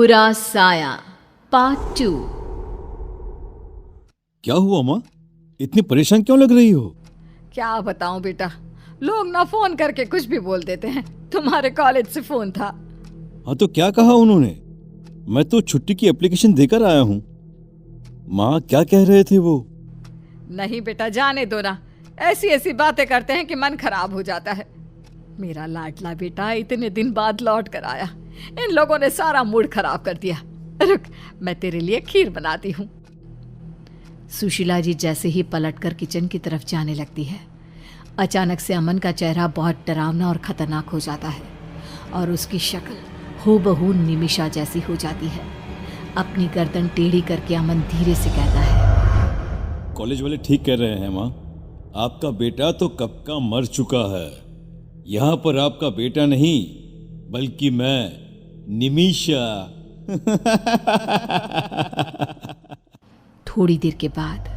बुरा साया पार्ट 2। क्या हुआ माँ, इतनी परेशान क्यों लग रही हो? क्या बताऊं बेटा, लोग ना फोन करके कुछ भी बोल देते हैं। तुम्हारे कॉलेज से फोन था। हाँ तो क्या कहा उन्होंने? मैं तो छुट्टी की एप्लीकेशन देकर आया हूँ। माँ क्या कह रहे थे वो? नहीं बेटा, जाने दो ना, ऐसी ऐसी बातें करते हैं कि मन खराब हो जाता है। मेरा लाडला बेटा इतने दिन बाद लौट कर आया, इन लोगों ने सारा मूड खराब कर दिया। रुक, मैं तेरे लिए खीर बनाती हूँ। सुशीला जी जैसे ही पलटकर किचन की तरफ जाने लगती है, अचानक से अमन का चेहरा बहुत डरावना और खतरनाक हो जाता है और उसकी शक्ल हूबहू निमिषा जैसी हो जाती है। अपनी गर्दन टेढ़ी करके अमन धीरे से कहता है, कॉलेज वाले ठीक कह रहे हैं माँ, आपका बेटा तो कब का मर चुका है। यहाँ पर आपका बेटा नहीं बल्कि मैं, निमिषा। थोड़ी देर के बाद,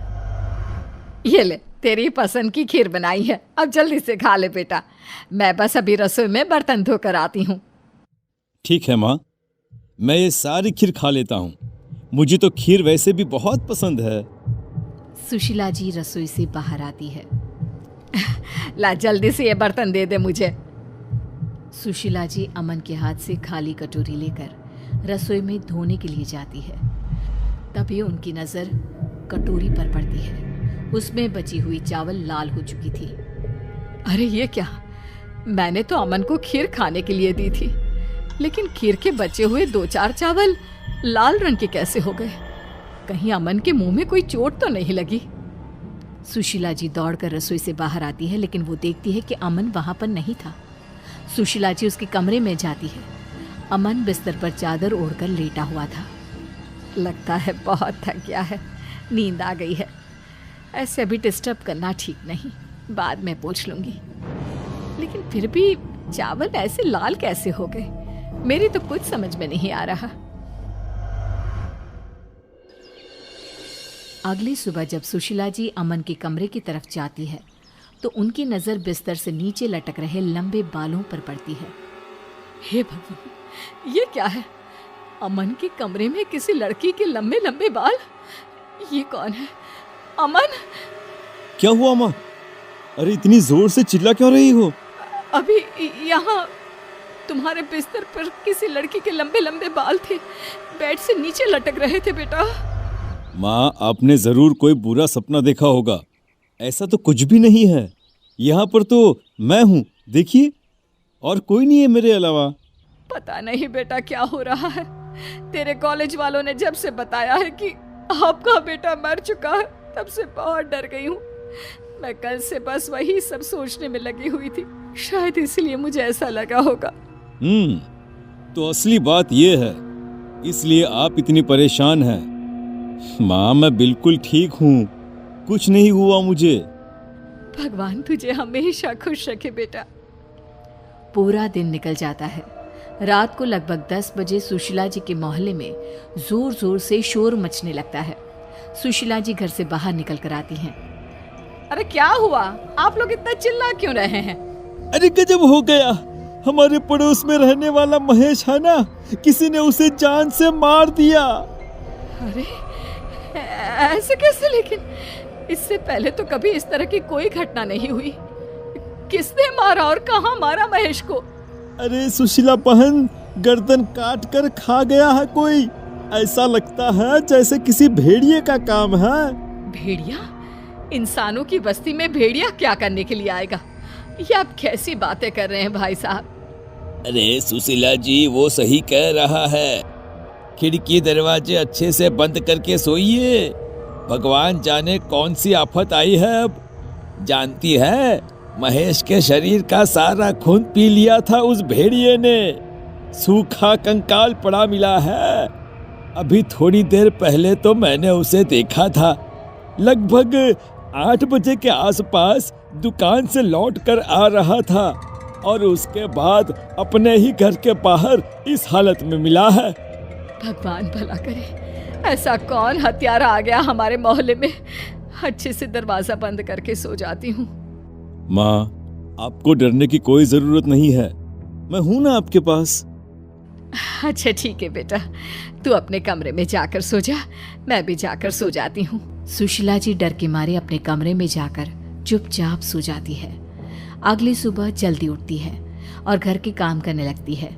ये ले, तेरी पसंद की खीर बनाई है, अब जल्दी से खा ले बेटा। मैं बस अभी रसोई में बर्तन धोकर आती हूँ। ठीक है माँ, मैं ये सारी खीर खा लेता हूँ। मुझे तो खीर वैसे भी बहुत पसंद है। सुशीला जी रसोई से बाहर आती है। ला जल्दी से ये बर्तन दे दे मुझे। सुशीला जी अमन के हाथ से खाली कटोरी लेकर रसोई में धोने के लिए जाती है। तभी उनकी नज़र कटोरी पर पड़ती है। उसमें बची हुई चावल लाल हो चुकी थी। अरे ये क्या, मैंने तो अमन को खीर खाने के लिए दी थी, लेकिन खीर के बचे हुए 2-4 चावल लाल रंग के कैसे हो गए? कहीं अमन के मुंह में कोई चोट तो नहीं लगी? सुशीला जी दौड़कर रसोई से बाहर आती है, लेकिन वो देखती है कि अमन वहां पर नहीं था। सुशीला जी उसके कमरे में जाती है। अमन बिस्तर पर चादर ओढ़कर लेटा हुआ था। लगता है बहुत थक गया है, नींद आ गई है। ऐसे अभी डिस्टर्ब करना ठीक नहीं, बाद में पूछ लूंगी। लेकिन फिर भी चावल ऐसे लाल कैसे हो गए, मेरी तो कुछ समझ में नहीं आ रहा। अगली सुबह जब सुशीला जी अमन के कमरे की तरफ जाती है तो उनकी नज़र बिस्तर से नीचे लटक रहे लंबे बालों पर पड़ती है। हे भगवान, ये क्या है? अमन के कमरे में किसी लड़की के लंबे लंबे बाल। ये कौन है? अमन! क्या हुआ माँ? अरे इतनी जोर से चिल्ला क्यों रही हो? अभी यहाँ तुम्हारे बिस्तर पर किसी लड़की के लंबे लंबे बाल थे, बेड से नीचे लटक रहे थे बेटा। माँ आपने जरूर कोई बुरा सपना देखा होगा। ऐसा तो कुछ भी नहीं है। यहाँ पर तो मैं हूँ, देखिए, और कोई नहीं है मेरे अलावा। पता नहीं बेटा क्या हो रहा है। तेरे कॉलेज वालों ने जब से बताया है कि आपका बेटा मर चुका है, तब से बहुत डर गई हूँ। मैं कल से बस वही सब सोचने में लगी हुई थी, शायद इसलिए मुझे ऐसा लगा होगा। तो असली बात ये है, इसलिए आप इतनी परेशान हैं। माँ मैं बिल्कुल ठीक हूँ, कुछ नहीं हुआ मुझे। भगवान तुझे हमेशा खुश रखे बेटा। पूरा दिन निकल जाता है। रात को लगभग 10 बजे सुशीला जी के मोहल्ले में जोर जोर से शोर मचने लगता है। सुशीला जी घर से बाहर निकल कर आती हैं। अरे क्या हुआ, आप लोग इतना चिल्ला क्यों रहे हैं? अरे गजब हो गया, हमारे पड़ोस में रहने वाला महेश है ना, किसी ने उसे जान से मार दिया। अरे ऐसे कैसे? लेकिन इससे पहले तो कभी इस तरह की कोई घटना नहीं हुई। किसने मारा और कहाँ मारा महेश को? अरे सुशीला बहन, गर्दन काट कर खा गया है कोई। ऐसा लगता है जैसे किसी भेड़िए का काम है। भेड़िया? इंसानों की बस्ती में भेड़िया क्या करने के लिए आएगा? ये आप कैसी बातें कर रहे हैं भाई साहब? अरे सुशीला जी वो सही कह रहा है, खिड़की दरवाजे अच्छे से बंद करके सोइए। भगवान जाने कौन सी आफत आई है अब। जानती है, महेश के शरीर का सारा खून पी लिया था उस भेड़िए ने। सूखा कंकाल पड़ा मिला है। अभी थोड़ी देर पहले तो मैंने उसे देखा था, लगभग 8 बजे के आसपास दुकान से लौट कर आ रहा था और उसके बाद अपने ही घर के बाहर इस हालत में मिला है। भगवान भला करे, ऐसा कौन हत्यारा आ गया हमारे मोहल्ले में? अच्छे से दरवाजा बंद करके सो जाती हूँ। माँ आपको डरने की कोई जरूरत नहीं है, मैं हूं ना आपके पास। अच्छा ठीक है बेटा, तू अपने कमरे में जाकर सो जा, मैं भी जाकर सो जाती हूँ। सुशीला जी डर के मारे अपने कमरे में जाकर चुपचाप सो जाती है। अगली सुबह जल्दी उठती है और घर के काम करने लगती है।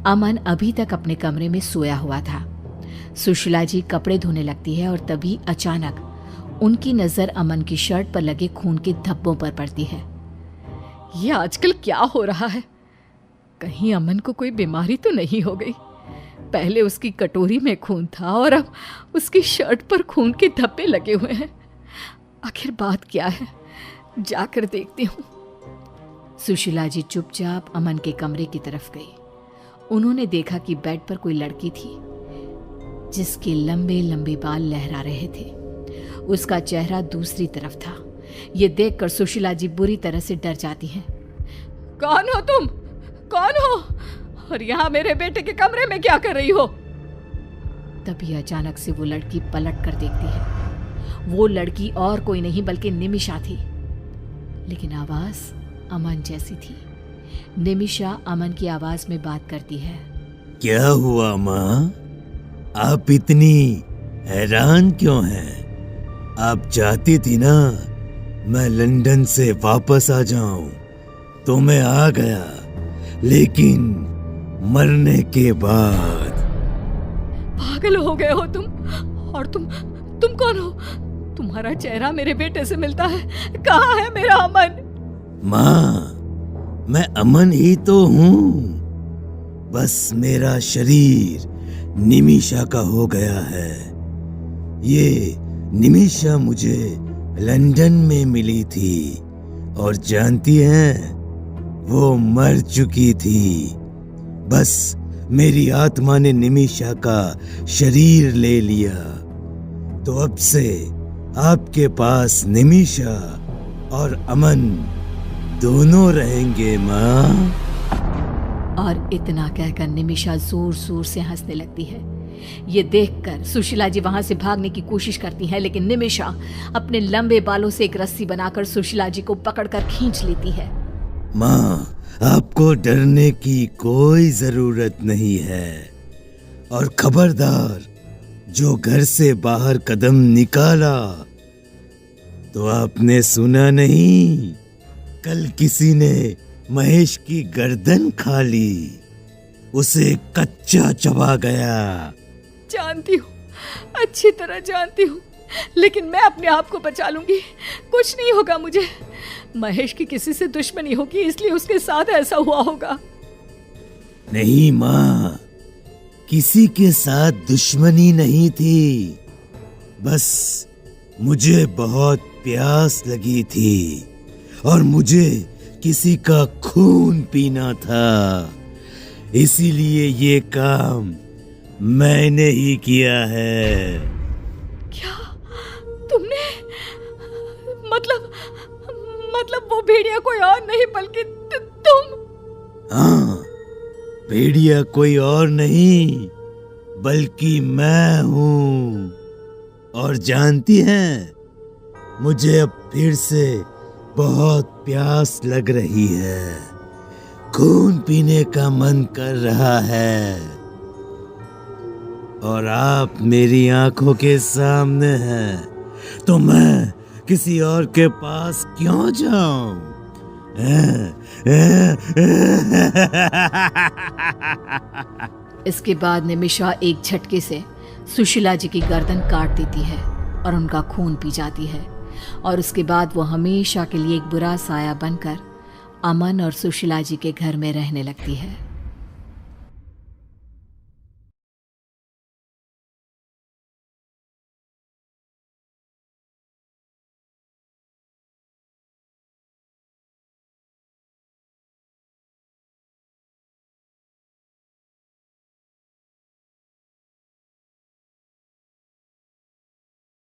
अमन अभी तक अपने कमरे में सोया हुआ था। सुशीला जी कपड़े धोने लगती है और तभी अचानक उनकी नजर अमन की शर्ट पर लगे खून के धब्बों पर पड़ती है। ये आजकल क्या हो रहा है? कहीं अमन को कोई बीमारी तो नहीं हो गई? पहले उसकी कटोरी में खून था और अब उसकी शर्ट पर खून के धब्बे लगे हुए हैं। आखिर बात क्या है? जाकर देखती हूँ। सुशीला जी चुपचाप अमन के कमरे की तरफ गई। उन्होंने देखा कि बेड पर कोई लड़की थी जिसके लंबे लंबे बाल लहरा रहे थे। उसका चेहरा दूसरी तरफ था। ये देखकर सुशीला जी बुरी तरह से डर जाती हैं। कौन हो तुम? कौन हो? और यहाँ मेरे बेटे के कमरे में क्या कर रही हो? तभी अचानक से वो लड़की पलट कर देखती है। वो लड़की और कोई नहीं बल्कि निमिषा थी, लेकिन आवाज अमन जैसी थी। निमिषा अमन की आवाज में बात करती है। क्या हुआ माँ? आप इतनी हैरान क्यों हैं? आप चाहती थी ना मैं लंदन से वापस आ जाऊं, तो मैं आ गया, लेकिन मरने के बाद। पागल हो गए हो तुम? और तुम कौन हो? तुम्हारा चेहरा मेरे बेटे से मिलता है। कहाँ है मेरा अमन? माँ, मैं अमन ही तो हूँ, बस मेरा शरीर निमिषा का हो गया है। ये निमिषा मुझे लंदन में मिली थी और जानती हैं, वो मर चुकी थी। बस मेरी आत्मा ने निमिषा का शरीर ले लिया, तो अब से आपके पास निमिषा और अमन दोनों रहेंगे माँ। और इतना कहकर निमिषा जोर जोर से हंसने लगती है। ये देखकर सुशीला जी वहां से भागने की कोशिश करती हैं, लेकिन निमिषा अपने लंबे बालों से एक रस्सी बनाकर सुशीला जी को पकड़कर खींच लेती है। माँ, आपको डरने की कोई जरूरत नहीं है। और खबरदार, जो घर से बाहर कदम निकाला तो आपने सुना नहीं, कल किसी ने महेश की गर्दन खा ली, उसे कच्चा चबा गया। जानती हूँ, अच्छी तरह जानती हूँ, लेकिन मैं अपने आप को बचा लूंगी। कुछ नहीं होगा मुझे। महेश की किसी से दुश्मनी होगी, इसलिए उसके साथ ऐसा हुआ होगा। नहीं माँ, किसी के साथ दुश्मनी नहीं थी, बस मुझे बहुत प्यास लगी थी और मुझे किसी का खून पीना था, इसीलिए ये काम मैंने ही किया है। क्या तुमने? मतलब वो भेड़िया कोई और नहीं बल्कि तुम? हाँ, भेड़िया कोई और नहीं बल्कि मैं हूँ। और जानती हैं, मुझे अब फिर से बहुत प्यास लग रही है, खून पीने का मन कर रहा है, और आप मेरी आंखों के सामने हैं, तो मैं किसी और के पास क्यों जाऊं? इसके बाद निमिषा एक झटके से सुशीला जी की गर्दन काट देती है और उनका खून पी जाती है। और उसके बाद वो हमेशा के लिए एक बुरा साया बनकर अमन और सुशीला जी के घर में रहने लगती है।